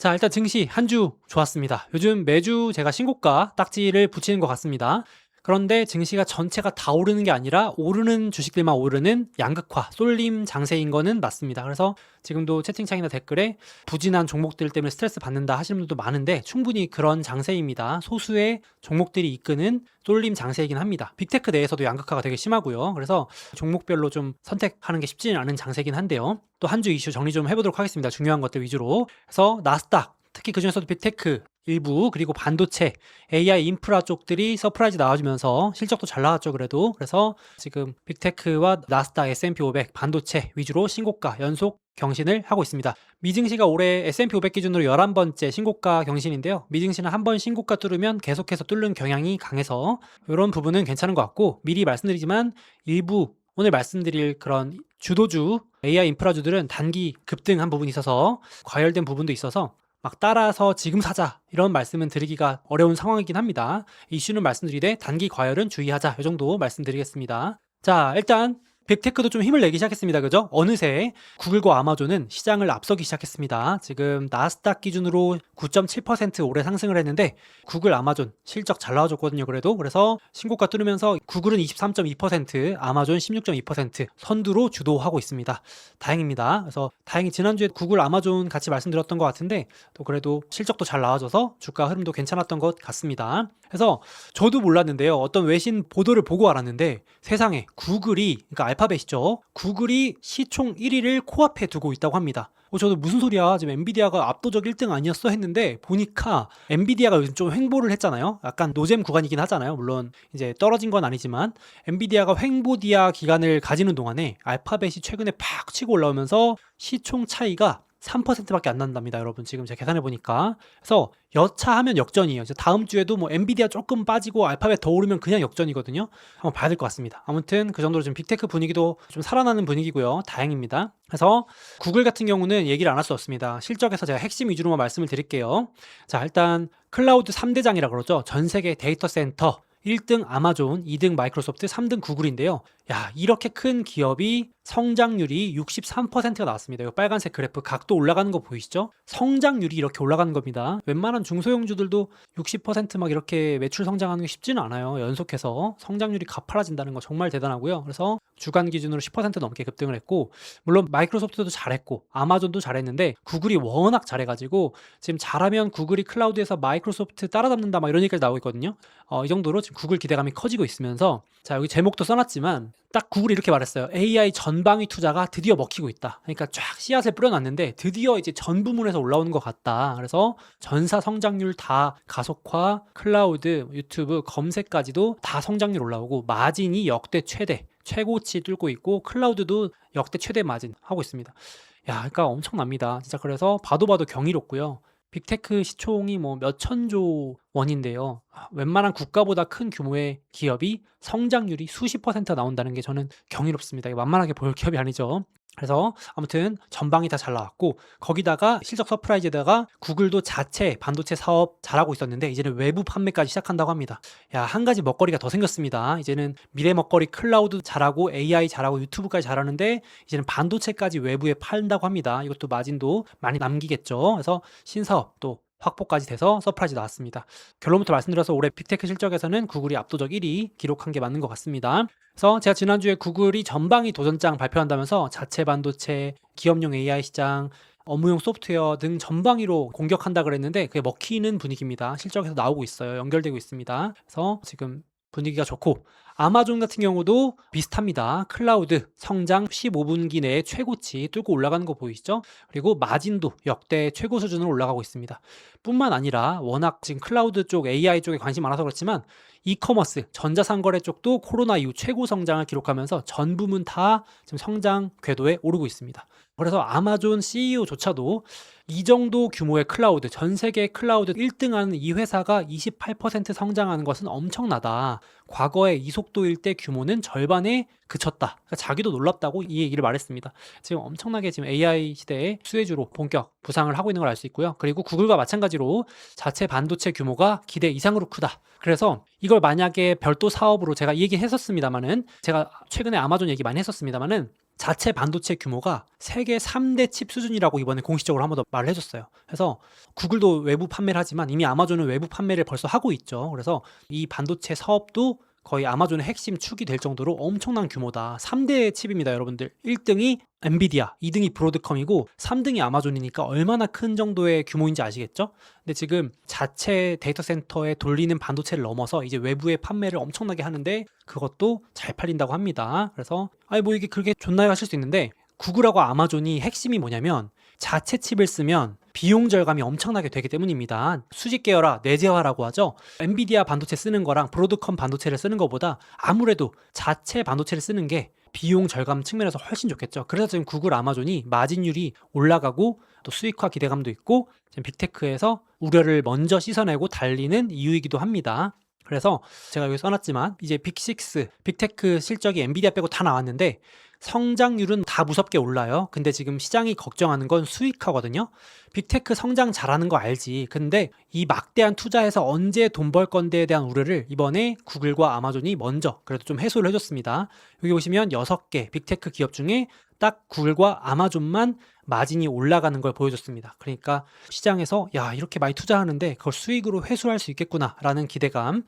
자, 일단 증시 한 주 좋았습니다. 요즘 매주 제가 신고가 딱지를 붙이는 것 같습니다. 그런데 증시가 전체가 다 오르는 게 아니라 오르는 주식들만 오르는 양극화, 쏠림 장세인 거는 맞습니다. 그래서 지금도 채팅창이나 댓글에 부진한 종목들 때문에 스트레스 받는다 하시는 분들도 많은데 충분히 그런 장세입니다. 소수의 종목들이 이끄는 쏠림 장세이긴 합니다. 빅테크 내에서도 양극화가 되게 심하고요. 그래서 종목별로 좀 선택하는 게 쉽지는 않은 장세긴 한데요. 또 한 주 이슈 정리 좀 해보도록 하겠습니다. 중요한 것들 위주로. 그래서 나스닥, 특히 그중에서도 빅테크 일부, 그리고 반도체, AI 인프라 쪽들이 서프라이즈 나와주면서 실적도 잘 나왔죠. 그래서 지금 빅테크와 나스닥, S&P 500, 반도체 위주로 신고가 연속 경신을 하고 있습니다. 미증시가 올해 S&P 500 기준으로 11번째 신고가 경신인데요. 미증시는 한 번 신고가 뚫으면 계속해서 뚫는 경향이 강해서 이런 부분은 괜찮은 것 같고, 미리 말씀드리지만 일부 오늘 말씀드릴 그런 주도주 AI 인프라주들은 단기 급등한 부분이 있어서 과열된 부분도 있어서 막 따라서 지금 사자 이런 말씀은 드리기가 어려운 상황이긴 합니다. 이슈는 말씀드리되 단기 과열은 주의하자, 이 정도 말씀드리겠습니다. 자, 일단 빅테크도 좀 힘을 내기 시작했습니다. 그죠? 어느새 구글과 아마존은 시장을 앞서기 시작했습니다. 지금 나스닥 기준으로 9.7% 올해 상승을 했는데 구글, 아마존 실적 잘 나와줬거든요. 그래서 신고가 뚫으면서 구글은 23.2%, 아마존 16.2% 선두로 주도하고 있습니다. 다행입니다. 그래서 다행히 지난주에 구글, 아마존 같이 말씀드렸던 것 같은데 또 그래도 실적도 잘 나와줘서 주가 흐름도 괜찮았던 것 같습니다. 그래서 저도 몰랐는데요. 어떤 외신 보도를 보고 알았는데 세상에 구글이, 그러니까 알파벳이죠. 구글이 시총 1위를 코앞에 두고 있다고 합니다. 저도 무슨 소리야, 지금 엔비디아가 압도적 1등 아니었어 했는데 보니까 엔비디아가 요즘 좀 횡보를 했잖아요. 약간 노잼 구간이긴 하잖아요. 물론 이제 떨어진 건 아니지만 엔비디아가 횡보디아 기간을 가지는 동안에 알파벳이 최근에 팍 치고 올라오면서 시총 차이가 3%밖에 안 난답니다. 여러분, 지금 제가 계산해 보니까. 그래서 여차하면 역전이에요. 이제 다음 주에도 뭐 엔비디아 조금 빠지고 알파벳 더 오르면 그냥 역전이거든요. 한번 봐야 될 것 같습니다. 아무튼 그 정도로 지금 빅테크 분위기도 좀 살아나는 분위기고요. 다행입니다. 그래서 구글 같은 경우는 얘기를 안 할 수 없습니다. 실적에서 제가 핵심 위주로만 말씀을 드릴게요. 자, 일단 클라우드 3대장이라 그러죠. 전 세계 데이터 센터 1등 아마존, 2등 마이크로소프트, 3등 구글인데요. 야, 이렇게 큰 기업이 성장률이 63%가 나왔습니다. 이 빨간색 그래프 각도 올라가는 거 보이시죠? 성장률이 이렇게 올라가는 겁니다. 웬만한 중소형주들도 60% 이렇게 매출 성장하는 게 쉽지는 않아요. 연속해서 성장률이 가팔라진다는 거 정말 대단하고요. 그래서 주간 기준으로 10% 넘게 급등을 했고, 물론 마이크로소프트도 잘했고 아마존도 잘했는데 구글이 워낙 잘해가지고 지금 잘하면 구글이 클라우드에서 마이크로소프트 따라잡는다 이런 얘기까지 나오고 있거든요. 이 정도로 지금 구글 기대감이 커지고 있으면서, 자, 여기 제목도 써놨지만 딱 구글이 이렇게 말했어요. AI 전방위 투자가 드디어 먹히고 있다. 그러니까 쫙 씨앗을 뿌려놨는데 드디어 이제 전 부문에서 올라오는 것 같다. 그래서 전사 성장률 다 가속화, 클라우드, 유튜브, 검색까지도 다 성장률 올라오고 마진이 역대 최대, 최고치 뚫고 있고 클라우드도 역대 최대 마진 하고 있습니다. 야, 그러니까 엄청납니다. 진짜. 그래서 봐도 경이롭고요. 빅테크 시총이 뭐 몇천조 원인데요. 웬만한 국가보다 큰 규모의 기업이 성장률이 수십 퍼센트 나온다는 게 저는 경이롭습니다. 이게 만만하게 볼 기업이 아니죠. 그래서 아무튼 전방이 다 잘 나왔고, 거기다가 실적 서프라이즈에다가 구글도 자체 반도체 사업 잘하고 있었는데 이제는 외부 판매까지 시작한다고 합니다. 야, 한 가지 먹거리가 더 생겼습니다. 이제는 미래 먹거리 클라우드 잘하고 AI 잘하고 유튜브까지 잘하는데 이제는 반도체까지 외부에 판다고 합니다. 이것도 마진도 많이 남기겠죠. 그래서 신사업 또 확보까지 돼서 서프라이즈 나왔습니다. 결론부터 말씀드려서 올해 빅테크 실적에서는 구글이 압도적 1위 기록한 게 맞는 것 같습니다. 그래서 제가 지난주에 구글이 전방위 도전장 발표한다면서 자체 반도체, 기업용 AI 시장, 업무용 소프트웨어 등 전방위로 공격한다 그랬는데 그게 먹히는 분위기입니다. 실적에서 나오고 있어요. 연결되고 있습니다. 그래서 지금 분위기가 좋고, 아마존 같은 경우도 비슷합니다. 클라우드 성장 15분기 내에 최고치 뚫고 올라가는 거 보이시죠? 그리고 마진도 역대 최고 수준으로 올라가고 있습니다. 뿐만 아니라 워낙 지금 클라우드 쪽, AI 쪽에 관심 많아서 그렇지만 이커머스, 전자상거래 쪽도 코로나 이후 최고 성장을 기록하면서 전 부문 다 지금 성장 궤도에 오르고 있습니다. 그래서 아마존 CEO조차도 이 정도 규모의 클라우드, 전 세계 클라우드 1등하는 이 회사가 28% 성장하는 것은 엄청나다. 과거의 이 속도일 때 규모는 절반에 그쳤다. 그러니까 자기도 놀랍다고 이 얘기를 말했습니다. 지금 엄청나게 지금 AI 시대의 수혜주로 본격 부상을 하고 있는 걸 알 수 있고요. 그리고 구글과 마찬가지로 자체 반도체 규모가 기대 이상으로 크다. 그래서 이걸 만약에 별도 사업으로 제가 이 얘기 했었습니다만은, 제가 최근에 아마존 얘기 많이 했었습니다만은, 자체 반도체 규모가 세계 3대 칩 수준이라고 이번에 공식적으로 한 번 더 말을 해줬어요. 그래서 구글도 외부 판매를 하지만 이미 아마존은 외부 판매를 벌써 하고 있죠. 그래서 이 반도체 사업도 거의 아마존의 핵심 축이 될 정도로 엄청난 규모다. 3대 칩입니다, 여러분들. 1등이 엔비디아, 2등이 브로드컴이고 3등이 아마존이니까 얼마나 큰 정도의 규모인지 아시겠죠? 근데 지금 자체 데이터 센터에 돌리는 반도체를 넘어서 이제 외부에 판매를 엄청나게 하는데 그것도 잘 팔린다고 합니다. 그래서 아니 뭐 이게 그렇게 좋나요 하실 수 있는데 구글하고 아마존이 핵심이 뭐냐면 자체 칩을 쓰면 비용 절감이 엄청나게 되기 때문입니다. 수직 계열화, 내재화라고 하죠. 엔비디아 반도체 쓰는 거랑 브로드컴 반도체를 쓰는 것보다 아무래도 자체 반도체를 쓰는 게 비용 절감 측면에서 훨씬 좋겠죠. 그래서 지금 구글, 아마존이 마진율이 올라가고 또 수익화 기대감도 있고 지금 빅테크에서 우려를 먼저 씻어내고 달리는 이유이기도 합니다. 그래서 제가 여기 써놨지만 이제 빅6, 빅테크 실적이 엔비디아 빼고 다 나왔는데 성장률은 다 무섭게 올라요. 근데 지금 시장이 걱정하는 건 수익화거든요. 빅테크 성장 잘하는 거 알지. 근데 이 막대한 투자해서 언제 돈 벌 건데에 대한 우려를 이번에 구글과 아마존이 먼저 그래도 좀 해소를 해줬습니다. 여기 보시면 6개 빅테크 기업 중에 딱 구글과 아마존만 마진이 올라가는 걸 보여줬습니다. 그러니까 시장에서 야 이렇게 많이 투자하는데 그걸 수익으로 회수할 수 있겠구나라는 기대감을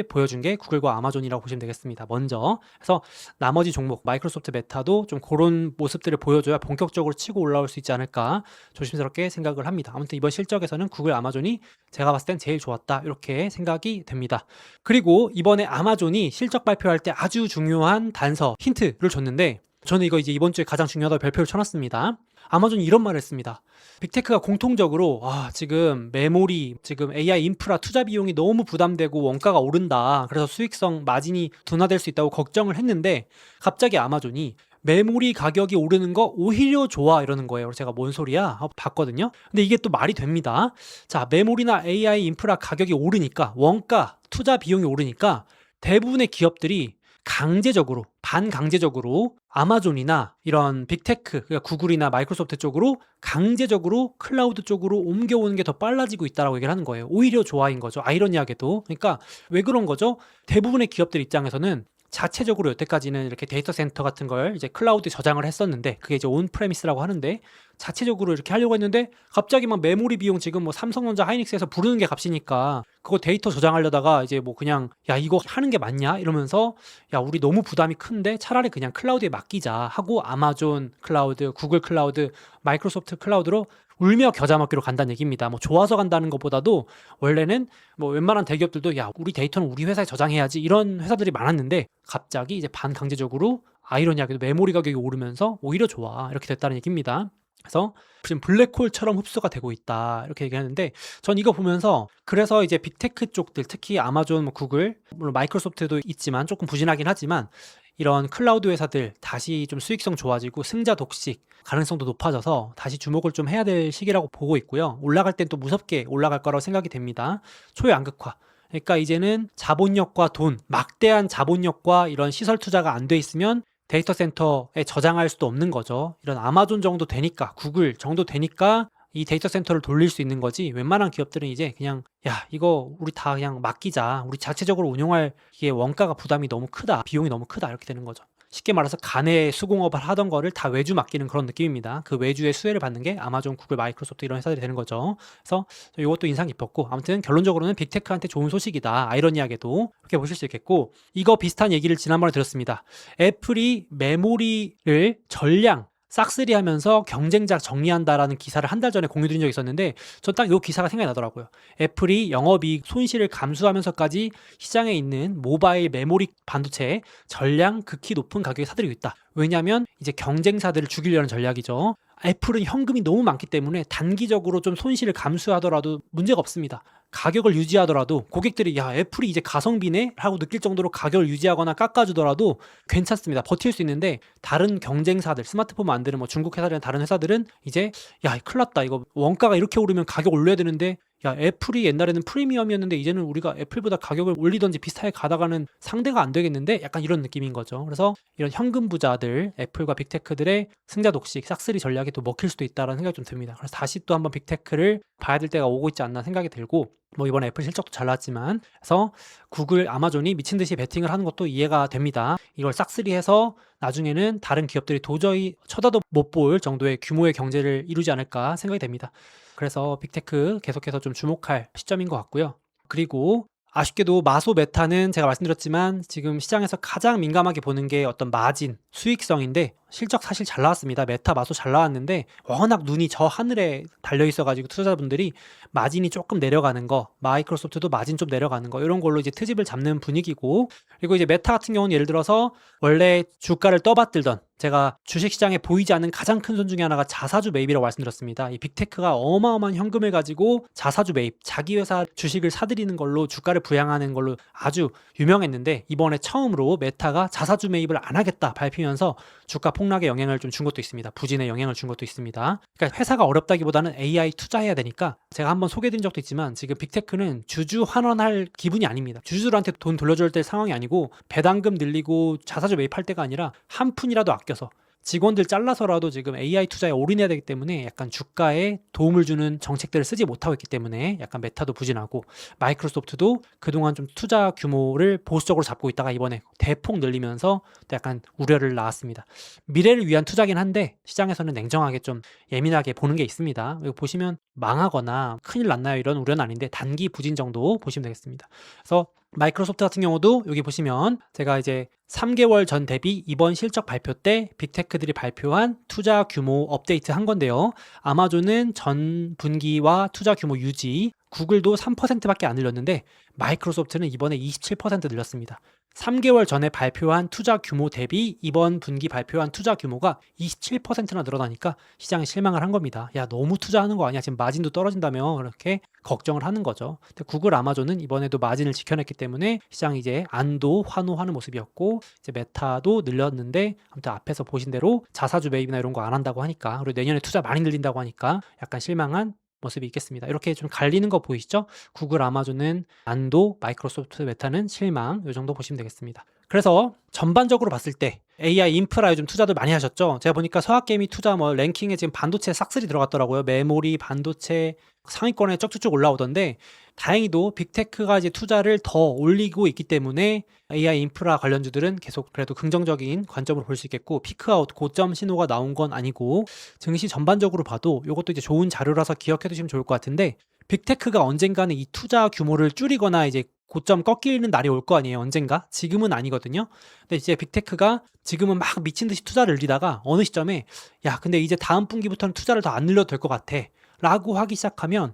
보여준 게 구글과 아마존이라고 보시면 되겠습니다. 먼저 그래서 나머지 종목 마이크로소프트, 메타도 좀 그런 모습들을 보여줘야 본격적으로 치고 올라올 수 있지 않을까 조심스럽게 생각을 합니다. 아무튼 이번 실적에서는 구글, 아마존이 제가 봤을 땐 제일 좋았다 이렇게 생각이 됩니다. 그리고 이번에 아마존이 실적 발표할 때 아주 중요한 단서 힌트를 줬는데 저는 이거 이제 이번 주에 가장 중요하다고 별표를 쳐놨습니다. 아마존이 이런 말을 했습니다. 빅테크가 공통적으로 지금 메모리, 지금 AI 인프라 투자 비용이 너무 부담되고 원가가 오른다. 그래서 수익성 마진이 둔화될 수 있다고 걱정을 했는데 갑자기 아마존이 메모리 가격이 오르는 거 오히려 좋아 이러는 거예요. 그래서 제가 뭔 소리야? 하고 봤거든요. 근데 이게 또 말이 됩니다. 자, 메모리나 AI 인프라 가격이 오르니까 원가, 투자 비용이 오르니까 대부분의 기업들이 강제적으로 반강제적으로 아마존이나 이런 빅테크 그러니까 구글이나 마이크로소프트 쪽으로 강제적으로 클라우드 쪽으로 옮겨오는 게 더 빨라지고 있다라고 얘기를 하는 거예요. 오히려 좋아인 거죠. 아이러니하게도. 그러니까 왜 그런 거죠? 대부분의 기업들 입장에서는 자체적으로 여태까지는 이렇게 데이터 센터 같은 걸 이제 클라우드에 저장을 했었는데 그게 이제 온 프레미스라고 하는데 자체적으로 이렇게 하려고 했는데 갑자기 막 메모리 비용 지금 뭐 삼성전자 하이닉스에서 부르는 게 값이니까 그거 데이터 저장하려다가 이제 뭐 그냥 야 이거 하는 게 맞냐 이러면서 야 우리 너무 부담이 큰데 차라리 그냥 클라우드에 맡기자 하고 아마존 클라우드, 구글 클라우드, 마이크로소프트 클라우드로 울며 겨자 먹기로 간다는 얘기입니다. 뭐 좋아서 간다는 것보다도 원래는 뭐 웬만한 대기업들도 야 우리 데이터는 우리 회사에 저장해야지 이런 회사들이 많았는데 갑자기 이제 반강제적으로 아이러니하게도 메모리 가격이 오르면서 오히려 좋아 이렇게 됐다는 얘기입니다. 그래서 지금 블랙홀처럼 흡수가 되고 있다 이렇게 얘기하는데 전 이거 보면서 그래서 이제 빅테크 쪽들 특히 아마존, 뭐 구글, 물론 마이크로소프트도 있지만 조금 부진하긴 하지만 이런 클라우드 회사들 다시 좀 수익성 좋아지고 승자 독식 가능성도 높아져서 다시 주목을 좀 해야 될 시기라고 보고 있고요. 올라갈 땐 또 무섭게 올라갈 거라고 생각이 됩니다. 초양극화. 그러니까 이제는 자본력과 돈, 막대한 자본력과 이런 시설 투자가 안 돼 있으면 데이터 센터에 저장할 수도 없는 거죠. 이런 아마존 정도 되니까, 구글 정도 되니까 이 데이터 센터를 돌릴 수 있는 거지 웬만한 기업들은 이제 그냥 야 이거 우리 다 그냥 맡기자. 우리 자체적으로 운영할 이게 원가가 부담이 너무 크다. 비용이 너무 크다. 이렇게 되는 거죠. 쉽게 말해서 가내 수공업을 하던 거를 다 외주 맡기는 그런 느낌입니다. 그 외주의 수혜를 받는 게 아마존, 구글, 마이크로소프트 이런 회사들이 되는 거죠. 그래서 이것도 인상 깊었고 아무튼 결론적으로는 빅테크한테 좋은 소식이다. 아이러니하게도 그렇게 보실 수 있겠고 이거 비슷한 얘기를 지난번에 들었습니다. 애플이 메모리를 전량 싹쓸이 하면서 경쟁자 정리한다라는 기사를 한 달 전에 공유드린 적이 있었는데 전 딱 이 기사가 생각이 나더라고요. 애플이 영업이익 손실을 감수하면서까지 시장에 있는 모바일 메모리 반도체 전량 극히 높은 가격에 사들이고 있다. 왜냐하면 이제 경쟁사들을 죽이려는 전략이죠. 애플은 현금이 너무 많기 때문에 단기적으로 좀 손실을 감수하더라도 문제가 없습니다. 가격을 유지하더라도 고객들이 야 애플이 이제 가성비네 하고 느낄 정도로 가격을 유지하거나 깎아주더라도 괜찮습니다. 버틸 수 있는데 다른 경쟁사들 스마트폰 만드는 뭐 중국 회사들이나 다른 회사들은 이제 야 큰일 났다 이거 원가가 이렇게 오르면 가격 올려야 되는데 야 애플이 옛날에는 프리미엄이었는데 이제는 우리가 애플보다 가격을 올리던지 비슷하게 가다가는 상대가 안 되겠는데 약간 이런 느낌인 거죠. 그래서 이런 현금 부자들 애플과 빅테크들의 승자 독식 싹쓸이 전략이 또 먹힐 수도 있다는 생각이 좀 듭니다. 그래서 다시 또 한번 빅테크를 봐야 될 때가 오고 있지 않나 생각이 들고 뭐 이번에 애플 실적도 잘 나왔지만, 그래서 구글, 아마존이 미친 듯이 베팅을 하는 것도 이해가 됩니다. 이걸 싹쓸이해서 나중에는 다른 기업들이 도저히 쳐다도 못 볼 정도의 규모의 경제를 이루지 않을까 생각이 됩니다. 그래서 빅테크 계속해서 좀 주목할 시점인 것 같고요. 그리고 아쉽게도 마소 메타는 제가 말씀드렸지만 지금 시장에서 가장 민감하게 보는 게 어떤 마진, 수익성인데 실적 사실 잘 나왔습니다. 메타, 마소 잘 나왔는데 워낙 눈이 저 하늘에 달려 있어가지고 투자자분들이 마진이 조금 내려가는 거, 마이크로소프트도 마진 좀 내려가는 거 이런 걸로 이제 트집을 잡는 분위기고, 그리고 이제 메타 같은 경우는 예를 들어서 원래 주가를 떠받들던, 제가 주식시장에 보이지 않는 가장 큰 손 중에 하나가 자사주 매입이라고 말씀드렸습니다. 이 빅테크가 어마어마한 현금을 가지고 자사주 매입, 자기 회사 주식을 사들이는 걸로 주가를 부양하는 걸로 아주 유명했는데, 이번에 처음으로 메타가 자사주 매입을 안 하겠다 밝히면서 주가 폭락에 영향을 좀 준 것도 있습니다. 부진에 영향을 준 것도 있습니다. 그러니까 회사가 어렵다기보다는 AI 투자해야 되니까, 제가 한번 소개해드린 적도 있지만 지금 빅테크는 주주 환원할 기분이 아닙니다. 주주들한테 돈 돌려줄 때 상황이 아니고 배당금 늘리고 자사주 매입할 때가 아니라 한 푼이라도 아껴서 직원들 잘라서라도 지금 AI 투자에 올인해야 되기 때문에 약간 주가에 도움을 주는 정책들을 쓰지 못하고 있기 때문에 약간 메타도 부진하고, 마이크로소프트도 그동안 좀 투자 규모를 보수적으로 잡고 있다가 이번에 대폭 늘리면서 또 약간 우려를 낳았습니다. 미래를 위한 투자긴 한데 시장에서는 냉정하게 좀 예민하게 보는 게 있습니다. 이거 보시면 망하거나 큰일 났나요 이런 우려는 아닌데 단기 부진 정도 보시면 되겠습니다. 그래서 마이크로소프트 같은 경우도 여기 보시면 제가 이제 3개월 전 대비 이번 실적 발표 때 빅테크들이 발표한 투자 규모 업데이트 한 건데요. 아마존은 전 분기와 투자 규모 유지, 구글도 3%밖에 안 늘렸는데 마이크로소프트는 이번에 27% 늘렸습니다. 3개월 전에 발표한 투자 규모 대비 이번 분기 발표한 투자 규모가 27%나 늘어나니까 시장에 실망을 한 겁니다. 야, 너무 투자하는 거 아니야? 지금 마진도 떨어진다며 그렇게 걱정을 하는 거죠. 근데 구글, 아마존은 이번에도 마진을 지켜냈기 때문에 시장이 이제 안도 환호하는 모습이었고, 이제 메타도 늘렸는데 아무튼 앞에서 보신 대로 자사주 매입이나 이런 거 안 한다고 하니까, 그리고 내년에 투자 많이 늘린다고 하니까 약간 실망한 모습이 있겠습니다. 이렇게 좀 갈리는 거 보이시죠? 구글, 아마존은 안도, 마이크로소프트, 메타는 실망, 이 정도 보시면 되겠습니다. 그래서 전반적으로 봤을 때 AI 인프라 요즘 투자들 많이 하셨죠? 제가 보니까 서학개미 투자 뭐 랭킹에 지금 반도체 싹쓸이 들어갔더라고요. 메모리, 반도체 상위권에 쭉쭉쭉 올라오던데, 다행히도 빅테크가 이제 투자를 더 올리고 있기 때문에 AI 인프라 관련주들은 계속 그래도 긍정적인 관점으로 볼 수 있겠고, 피크아웃 고점 신호가 나온 건 아니고, 증시 전반적으로 봐도 이것도 이제 좋은 자료라서 기억해 두시면 좋을 것 같은데, 빅테크가 언젠가는 이 투자 규모를 줄이거나 이제 고점 꺾이는 날이 올 거 아니에요, 언젠가? 지금은 아니거든요. 근데 이제 빅테크가 지금은 막 미친 듯이 투자를 늘리다가 어느 시점에 야, 근데 이제 다음 분기부터는 투자를 더 안 늘려도 될 것 같아 라고 하기 시작하면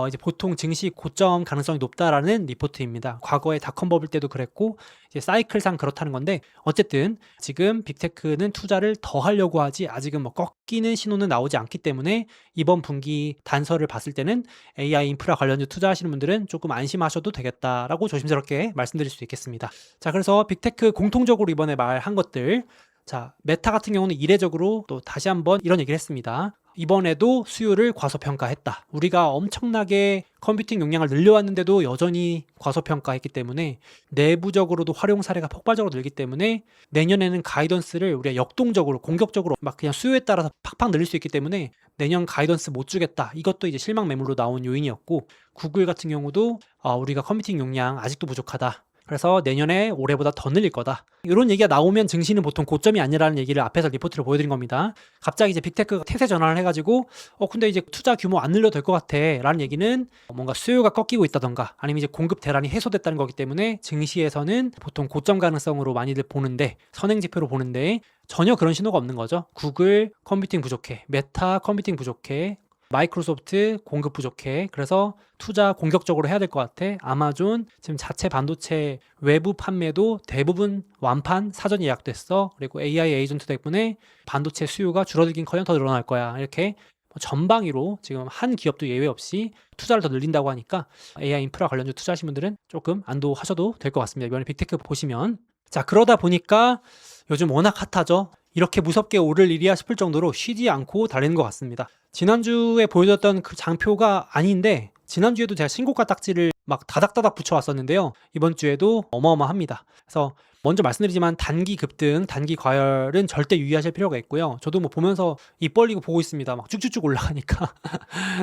이제 보통 증시 고점 가능성이 높다라는 리포트입니다. 과거에 닷컴 버블 때도 그랬고 이제 사이클상 그렇다는 건데, 어쨌든 지금 빅테크는 투자를 더 하려고 하지 아직은 뭐 꺾이는 신호는 나오지 않기 때문에 이번 분기 단서를 봤을 때는 AI 인프라 관련주 투자하시는 분들은 조금 안심하셔도 되겠다라고 조심스럽게 말씀드릴 수 있겠습니다. 자, 그래서 빅테크 공통적으로 이번에 말한 것들, 자, 메타 같은 경우는 이례적으로 또 다시 한번 이런 얘기를 했습니다. 이번에도 수요를 과소평가했다. 우리가 엄청나게 컴퓨팅 용량을 늘려왔는데도 여전히 과소평가했기 때문에, 내부적으로도 활용 사례가 폭발적으로 늘기 때문에 내년에는 가이던스를 우리가 역동적으로 공격적으로 막 그냥 수요에 따라서 팍팍 늘릴 수 있기 때문에 내년 가이던스 못 주겠다. 이것도 이제 실망 매물로 나온 요인이었고, 구글 같은 경우도 우리가 컴퓨팅 용량 아직도 부족하다. 그래서 내년에 올해보다 더 늘릴 거다. 이런 얘기가 나오면 증시는 보통 고점이 아니라는 얘기를 앞에서 리포트를 보여드린 겁니다. 갑자기 이제 빅테크가 태세 전환을 해가지고 근데 이제 투자 규모 안 늘려도 될 것 같아 라는 얘기는 뭔가 수요가 꺾이고 있다던가 아니면 이제 공급 대란이 해소됐다는 거기 때문에 증시에서는 보통 고점 가능성으로 많이들 보는데, 선행지표로 보는데 전혀 그런 신호가 없는 거죠. 구글 컴퓨팅 부족해, 메타 컴퓨팅 부족해, 마이크로소프트 공급 부족해. 그래서 투자 공격적으로 해야 될 것 같아. 아마존 지금 자체 반도체 외부 판매도 대부분 완판 사전 예약됐어. 그리고 AI 에이전트 덕분에 반도체 수요가 줄어들긴커녕 더 늘어날 거야. 이렇게 전방위로 지금 한 기업도 예외 없이 투자를 더 늘린다고 하니까 AI 인프라 관련주 투자하신 분들은 조금 안도하셔도 될 것 같습니다. 이번에 빅테크 보시면, 자, 그러다 보니까 요즘 워낙 핫하죠. 이렇게 무섭게 오를 일이야 싶을 정도로 쉬지 않고 달리는 것 같습니다. 지난주에 보여줬던 그 장표가 아닌데, 지난주에도 제가 신고가 딱지를 막 다닥다닥 붙여왔었는데요. 이번 주에도 어마어마합니다. 그래서 먼저 말씀드리지만 단기 급등, 단기 과열은 절대 유의하실 필요가 있고요. 저도 뭐 보면서 입 벌리고 보고 있습니다. 막 쭉쭉쭉 올라가니까.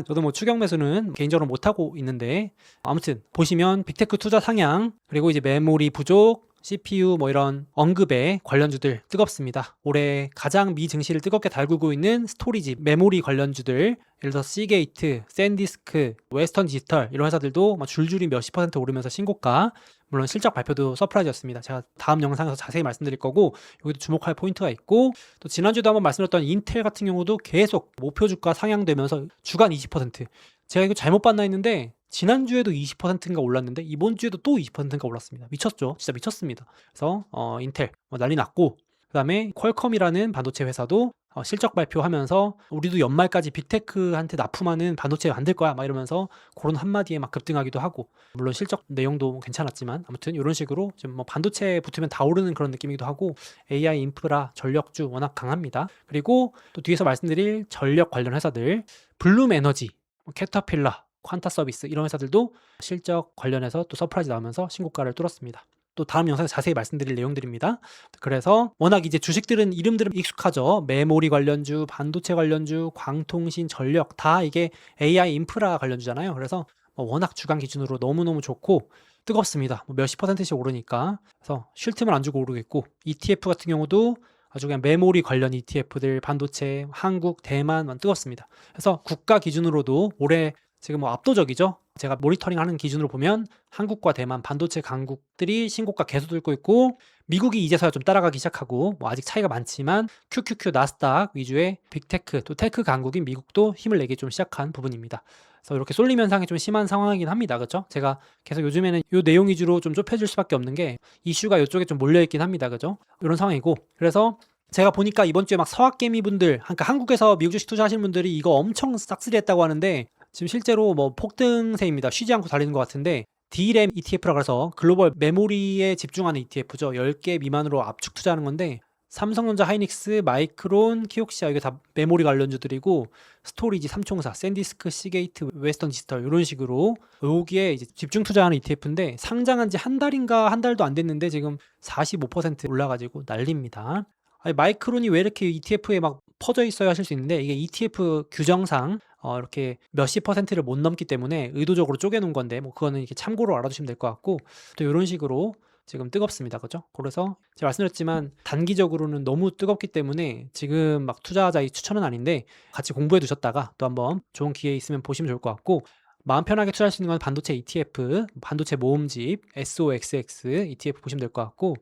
저도 뭐 추격 매수는 개인적으로 못하고 있는데, 아무튼 보시면 빅테크 투자 상향, 그리고 이제 메모리 부족, CPU 뭐 이런 언급에 관련주들 뜨겁습니다. 올해 가장 미 증시를 뜨겁게 달구고 있는 스토리지, 메모리 관련주들, 예를 들어서 시게이트, 샌디스크, 웨스턴 디지털 이런 회사들도 막 줄줄이 몇십 % 오르면서 신고가, 물론 실적 발표도 서프라이즈였습니다. 제가 다음 영상에서 자세히 말씀드릴 거고, 여기도 주목할 포인트가 있고, 또 지난주에도 한번 말씀드렸던 인텔 같은 경우도 계속 목표 주가 상향되면서 주간 20%, 제가 이거 잘못 봤나 했는데 지난주에도 20%인가 올랐는데 이번 주에도 또 20%인가 올랐습니다. 미쳤죠? 진짜 미쳤습니다. 그래서 인텔 난리 났고, 그 다음에 퀄컴이라는 반도체 회사도 실적 발표하면서 우리도 연말까지 빅테크한테 납품하는 반도체 만들 거야 막 이러면서 그런 한마디에 막 급등하기도 하고, 물론 실적 내용도 괜찮았지만 아무튼 이런 식으로 지금 뭐 반도체에 붙으면 다 오르는 그런 느낌이기도 하고, AI 인프라 전력주 워낙 강합니다. 그리고 또 뒤에서 말씀드릴 전력 관련 회사들, 블룸 에너지, 캐터필러, 퀀타 서비스 이런 회사들도 실적 관련해서 또 서프라이즈 나오면서 신고가를 뚫었습니다. 또 다음 영상에서 자세히 말씀드릴 내용들입니다. 그래서 워낙 이제 주식들은 이름들은 익숙하죠. 메모리 관련주, 반도체 관련주, 광통신, 전력 다 이게 AI 인프라 관련주잖아요. 그래서 워낙 주간 기준으로 너무너무 좋고 뜨겁습니다. 몇십 %씩 오르니까. 그래서 쉴 틈을 안 주고 오르겠고, ETF 같은 경우도 아주 그냥 메모리 관련 ETF들, 반도체, 한국, 대만만 뜨겁습니다. 그래서 국가 기준으로도 올해 지금 뭐 압도적이죠. 제가 모니터링하는 기준으로 보면 한국과 대만 반도체 강국들이 신고가 계속 뚫고 있고, 미국이 이제서야 좀 따라가기 시작하고, 뭐 아직 차이가 많지만 QQQ, 나스닥 위주의 빅테크, 또 테크 강국인 미국도 힘을 내기 좀 시작한 부분입니다. 그래서 이렇게 쏠림 현상이 좀 심한 상황이긴 합니다. 그렇죠? 제가 계속 요즘에는 이 내용 위주로 좀 좁혀질 수밖에 없는 게 이슈가 이쪽에 좀 몰려있긴 합니다. 그죠? 이런 상황이고, 그래서 제가 보니까 이번 주에 막 서학개미 분들, 그러니까 한국에서 미국 주식 투자하시는 분들이 이거 엄청 싹쓸이 했다고 하는데, 지금 실제로 뭐 폭등세입니다. 쉬지 않고 달리는 것 같은데, D램 ETF라고 해서 글로벌 메모리에 집중하는 ETF죠. 10개 미만으로 압축 투자하는 건데, 삼성전자, 하이닉스, 마이크론, 키옥시아 이게 다 메모리 관련주들이고, 스토리지 3총사, 샌디스크, 시게이트, 웨스턴 디지털 이런 식으로 여기에 이제 집중 투자하는 ETF인데, 상장한 지 한 달인가 한 달도 안 됐는데 지금 45% 올라가지고 난립니다. 아니, 마이크론이 왜 이렇게 ETF에 막 퍼져 있어야 하실 수 있는데, 이게 ETF 규정상 이렇게 몇십 %를 못 넘기 때문에 의도적으로 쪼개놓은 건데, 뭐 그거는 이렇게 참고로 알아두시면 될 것 같고, 또 이런 식으로 지금 뜨겁습니다. 그죠? 그래서 제가 말씀드렸지만 단기적으로는 너무 뜨겁기 때문에 지금 막 투자하자 이 추천은 아닌데, 같이 공부해 두셨다가 또 한번 좋은 기회 있으면 보시면 좋을 것 같고, 마음 편하게 투자할 수 있는 건 반도체 ETF, 반도체 모음집, SOXX ETF 보시면 될 것 같고,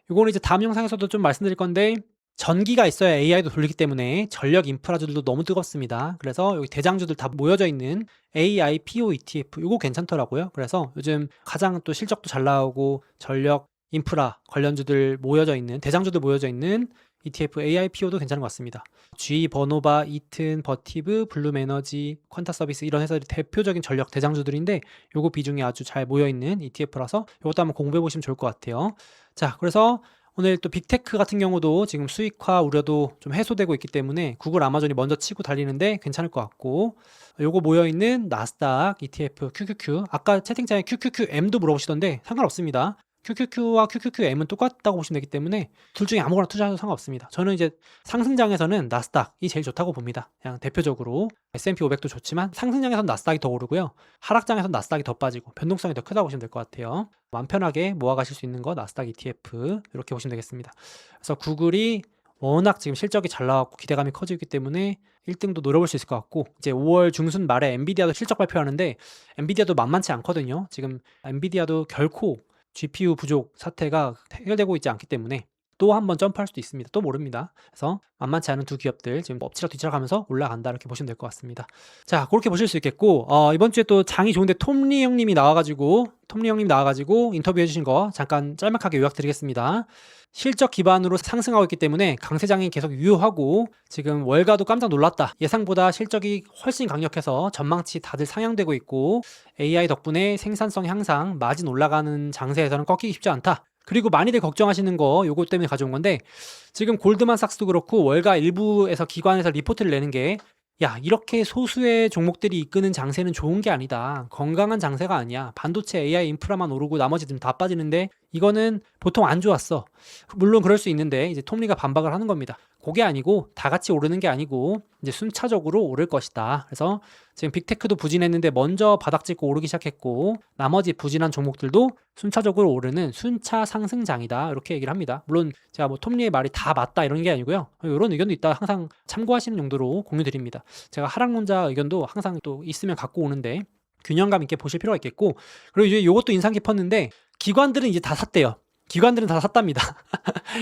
이거는 이제 다음 영상에서도 좀 말씀드릴 건데, 전기가 있어야 AI도 돌리기 때문에 전력 인프라주들도 너무 뜨겁습니다. 그래서 여기 대장주들 다 모여져 있는 AIPO ETF 이거 괜찮더라고요. 그래서 요즘 가장 또 실적도 잘 나오고 전력 인프라 관련주들 모여져 있는, 대장주들 모여져 있는 ETF AIPO도 괜찮은 것 같습니다. G, 버노바, 이튼, 버티브, 블룸 에너지, 퀀타 서비스 이런 회사들이 대표적인 전력 대장주들인데, 요거 비중이 아주 잘 모여 있는 ETF라서 이것도 한번 공부해 보시면 좋을 것 같아요. 자, 그래서 오늘 또 빅테크 같은 경우도 지금 수익화 우려도 좀 해소되고 있기 때문에 구글, 아마존이 먼저 치고 달리는데 괜찮을 것 같고, 요거 모여있는 나스닥 ETF QQQ, 아까 채팅창에 QQQM도 물어보시던데 상관없습니다. QQQ와 QQQM은 똑같다고 보시면 되기 때문에 둘 중에 아무거나 투자해도 상관없습니다. 저는 이제 상승장에서는 나스닥이 제일 좋다고 봅니다. 그냥 대표적으로 S&P 500도 좋지만 상승장에서는 나스닥이 더 오르고요, 하락장에서는 나스닥이 더 빠지고 변동성이 더 크다고 보시면 될 것 같아요. 마음 편하게 모아가실 수 있는 거 나스닥 ETF 이렇게 보시면 되겠습니다. 그래서 구글이 워낙 지금 실적이 잘 나왔고 기대감이 커지기 때문에 1등도 노려볼 수 있을 것 같고, 이제 5월 중순 말에 엔비디아도 실적 발표하는데 엔비디아도 만만치 않거든요. 지금 엔비디아도 결코 GPU 부족 사태가 해결되고 있지 않기 때문에 또 한번 점프할 수도 있습니다. 또 모릅니다. 그래서 만만치 않은 두 기업들 지금 엎치락 뒤치락 하면서 올라간다 이렇게 보시면 될 것 같습니다. 자, 그렇게 보실 수 있겠고, 이번 주에 또 장이 좋은데 톰리 형님이 나와가지고 인터뷰해 주신 거 잠깐 짤막하게 요약드리겠습니다. 실적 기반으로 상승하고 있기 때문에 강세장이 계속 유효하고, 지금 월가도 깜짝 놀랐다, 예상보다 실적이 훨씬 강력해서 전망치 다들 상향되고 있고, AI 덕분에 생산성 향상, 마진 올라가는 장세에서는 꺾이기 쉽지 않다. 그리고 많이들 걱정하시는 거 요거 때문에 가져온 건데, 지금 골드만삭스도 그렇고 월가 일부에서 기관에서 리포트를 내는 게 야, 이렇게 소수의 종목들이 이끄는 장세는 좋은 게 아니다. 건강한 장세가 아니야. 반도체 AI 인프라만 오르고 나머지들은 다 빠지는데 이거는 보통 안 좋았어. 물론 그럴 수 있는데 이제 톰리가 반박을 하는 겁니다. 그게 아니고 다 같이 오르는 게 아니고 이제 순차적으로 오를 것이다. 그래서 지금 빅테크도 부진했는데 먼저 바닥 찍고 오르기 시작했고 나머지 부진한 종목들도 순차적으로 오르는 순차 상승장이다. 이렇게 얘기를 합니다. 물론 제가 뭐 톰리의 말이 다 맞다 이런 게 아니고요. 이런 의견도 있다. 항상 참고하시는 용도로 공유드립니다. 제가 하락론자 의견도 항상 또 있으면 갖고 오는데 균형감 있게 보실 필요가 있겠고, 그리고 이제 이것도 인상 깊었는데 기관들은 이제 다 샀대요. 기관들은 다 샀답니다.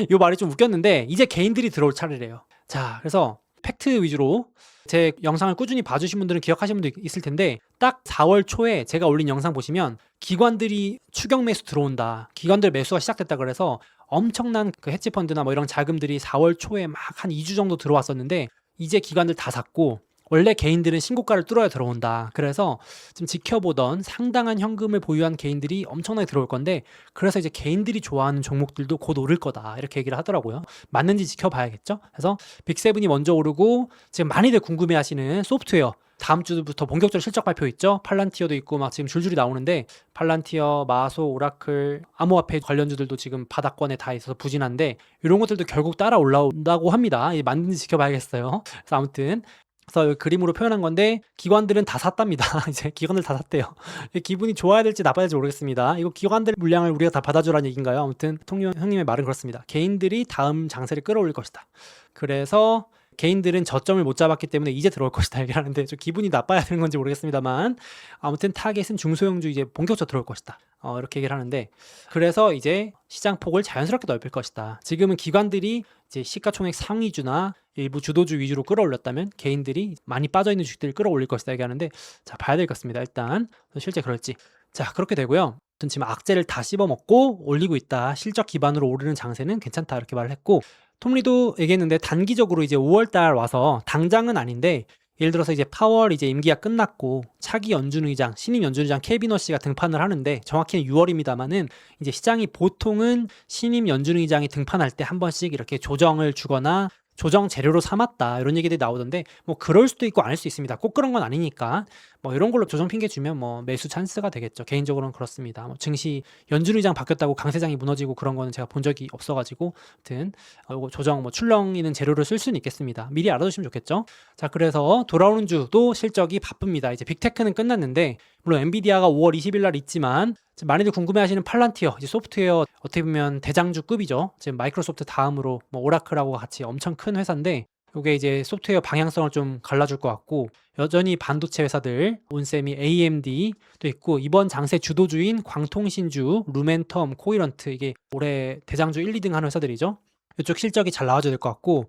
이 말이 좀 웃겼는데 이제 개인들이 들어올 차례래요. 자, 그래서 팩트 위주로 제 영상을 꾸준히 봐주신 분들은 기억하시는 분도 있을 텐데 딱 4월 초에 제가 올린 영상 보시면 기관들이 추격 매수 들어온다. 기관들 매수가 시작됐다 그래서 엄청난 그 헤지펀드나 뭐 이런 자금들이 4월 초에 막 한 2주 정도 들어왔었는데 이제 기관들 다 샀고 원래 개인들은 신고가를 뚫어야 들어온다. 그래서 지금 지켜보던 상당한 현금을 보유한 개인들이 엄청나게 들어올 건데 그래서 이제 개인들이 좋아하는 종목들도 곧 오를 거다. 이렇게 얘기를 하더라고요. 맞는지 지켜봐야겠죠. 그래서 빅세븐이 먼저 오르고 지금 많이들 궁금해하시는 소프트웨어 다음 주부터 본격적으로 실적 발표 있죠. 팔란티어도 있고 막 지금 줄줄이 나오는데 팔란티어, 마소, 오라클, 암호화폐 관련주들도 지금 바닥권에 다 있어서 부진한데 이런 것들도 결국 따라 올라온다고 합니다. 맞는지 지켜봐야겠어요. 그래서 아무튼 그래서 그림으로 표현한 건데 기관들은 다 샀답니다. 이제 기관들 다 샀대요. 기분이 좋아야 될지 나빠야 될지 모르겠습니다. 이거 기관들 물량을 우리가 다 받아주라는 얘기인가요? 아무튼 통영 형님의 말은 그렇습니다. 개인들이 다음 장세를 끌어올릴 것이다. 그래서 개인들은 저점을 못 잡았기 때문에 이제 들어올 것이다 얘기를 하는데 좀 기분이 나빠야 되는 건지 모르겠습니다만 아무튼 타겟은 중소형주 이제 본격적으로 들어올 것이다. 이렇게 얘기를 하는데 그래서 이제 시장 폭을 자연스럽게 넓힐 것이다. 지금은 기관들이 이제 시가총액 상위주나 일부 주도주 위주로 끌어올렸다면 개인들이 많이 빠져있는 주식들을 끌어올릴 것이다 얘기하는데 자 봐야 되겠습니다. 일단 실제 그럴지. 자 그렇게 되고요. 아무튼 지금 악재를 다 씹어먹고 올리고 있다. 실적 기반으로 오르는 장세는 괜찮다 이렇게 말을 했고 톰리도 얘기했는데 단기적으로 이제 5월달 와서 당장은 아닌데 예를 들어서 이제 파월 이제 임기가 끝났고 차기 연준 의장, 신임 연준 의장 케빈 워시가 등판을 하는데 정확히는 6월입니다만은 이제 시장이 보통은 신임 연준 의장이 등판할 때 한 번씩 이렇게 조정을 주거나 조정 재료로 삼았다 이런 얘기들이 나오던데 뭐 그럴 수도 있고 아닐 수 있습니다. 꼭 그런 건 아니니까 뭐 이런 걸로 조정 핑계 주면 뭐 매수 찬스가 되겠죠. 개인적으로는 그렇습니다. 뭐 증시 연준 의장 바뀌었다고 강세장이 무너지고 그런 거는 제가 본 적이 없어가지고 아무튼 이거 조정 뭐 출렁이는 재료를 쓸 수는 있겠습니다. 미리 알아두시면 좋겠죠. 자 그래서 돌아오는 주도 실적이 바쁩니다. 이제 빅테크는 끝났는데 물론 엔비디아가 5월 20일 날 있지만 많이들 궁금해하시는 팔란티어 이제 소프트웨어 어떻게 보면 대장주급이죠. 지금 마이크로소프트 다음으로 뭐 오라클하고 같이 엄청 큰 회사인데 이게 이제 소프트웨어 방향성을 좀 갈라줄 것 같고 여전히 반도체 회사들 온셈이 AMD도 있고 이번 장세 주도주인 광통신주, 루멘텀, 코이런트 이게 올해 대장주 1, 2등 하는 회사들이죠. 이쪽 실적이 잘 나와줘야 될 것 같고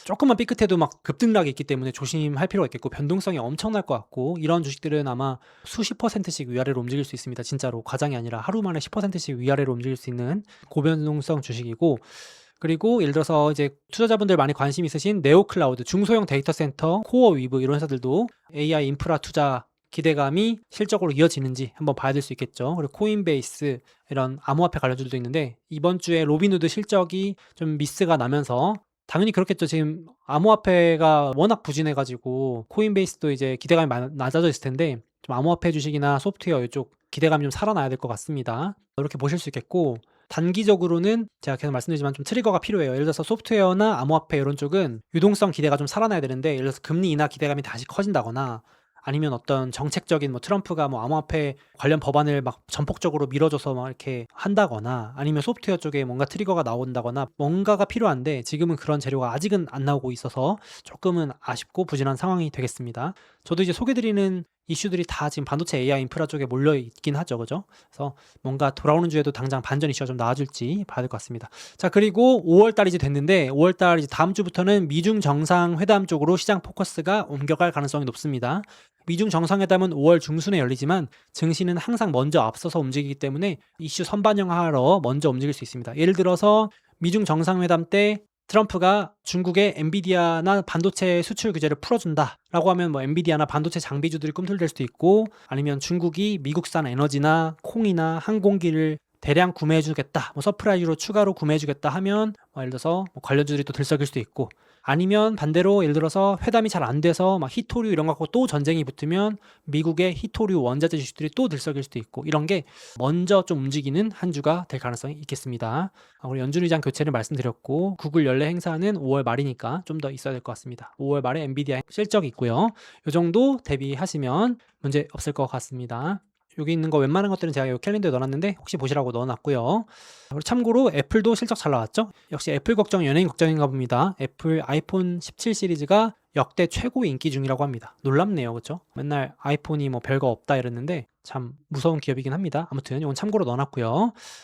조금만 삐끗해도 막 급등락이 있기 때문에 조심할 필요가 있겠고 변동성이 엄청날 것 같고 이런 주식들은 아마 수십 %씩 위아래로 움직일 수 있습니다. 진짜로 과장이 아니라 하루 만에 10%씩 위아래로 움직일 수 있는 고변동성 주식이고 그리고 예를 들어서 이제 투자자분들 많이 관심 있으신 네오클라우드, 중소형 데이터 센터, 코어 위브 이런 회사들도 AI 인프라 투자 기대감이 실적으로 이어지는지 한번 봐야 될 수 있겠죠. 그리고 코인베이스 이런 암호화폐 관련주도 있는데 이번 주에 로빈후드 실적이 좀 미스가 나면서 당연히 그렇겠죠. 지금 암호화폐가 워낙 부진해가지고 코인베이스도 이제 기대감이 낮아져 있을 텐데 좀 암호화폐 주식이나 소프트웨어 이쪽 기대감이 좀 살아나야 될 것 같습니다. 이렇게 보실 수 있겠고 단기적으로는 제가 계속 말씀드리지만 좀 트리거가 필요해요. 예를 들어서 소프트웨어나 암호화폐 이런 쪽은 유동성 기대가 좀 살아나야 되는데 예를 들어서 금리 인하 기대감이 다시 커진다거나 아니면 어떤 정책적인 뭐 트럼프가 뭐 암호화폐 관련 법안을 막 전폭적으로 밀어줘서 막 이렇게 한다거나 아니면 소프트웨어 쪽에 뭔가 트리거가 나온다거나 뭔가가 필요한데 지금은 그런 재료가 아직은 안 나오고 있어서 조금은 아쉽고 부진한 상황이 되겠습니다. 저도 이제 소개드리는 이슈들이 다 지금 반도체 AI 인프라 쪽에 몰려 있긴 하죠. 그죠? 그래서 뭔가 돌아오는 주에도 당장 반전 이슈가 좀 나와줄지 봐야 될 것 같습니다. 자, 그리고 5월달 이제 됐는데 5월달 이제 다음 주부터는 미중 정상회담 쪽으로 시장 포커스가 옮겨갈 가능성이 높습니다. 미중 정상회담은 5월 중순에 열리지만 증시는 항상 먼저 앞서서 움직이기 때문에 이슈 선반영하러 먼저 움직일 수 있습니다. 예를 들어서 미중 정상회담 때 트럼프가 중국의 엔비디아나 반도체 수출 규제를 풀어준다라고 하면 뭐 엔비디아나 반도체 장비주들이 꿈틀댈 수도 있고 아니면 중국이 미국산 에너지나 콩이나 항공기를 대량 구매해주겠다, 뭐 서프라이즈로 추가로 구매해주겠다 하면 예를 들어서 뭐 관련주들이 또 들썩일 수도 있고 아니면 반대로 예를 들어서 회담이 잘 안 돼서 막 히토류 이런 거 갖고 또 전쟁이 붙으면 미국의 히토류 원자재 주식들이 또 들썩일 수도 있고, 이런 게 먼저 좀 움직이는 한 주가 될 가능성이 있겠습니다. 우리 연준의장 교체를 말씀드렸고, 구글 연례 행사는 5월 말이니까 좀 더 있어야 될 것 같습니다. 5월 말에 엔비디아 실적이 있고요. 이 정도 대비하시면 문제 없을 것 같습니다. 여기 있는 거 웬만한 것들은 제가 이 캘린더에 넣어놨는데 혹시 보시라고 넣어놨고요. 그리고 참고로 애플도 실적 잘 나왔죠? 역시 애플 걱정 연예인 걱정인가 봅니다. 애플 아이폰 17 시리즈가 역대 최고 인기 중이라고 합니다. 놀랍네요, 그렇죠? 맨날 아이폰이 뭐 별거 없다 이랬는데 참 무서운 기업이긴 합니다. 아무튼 이건 참고로 넣어놨고요.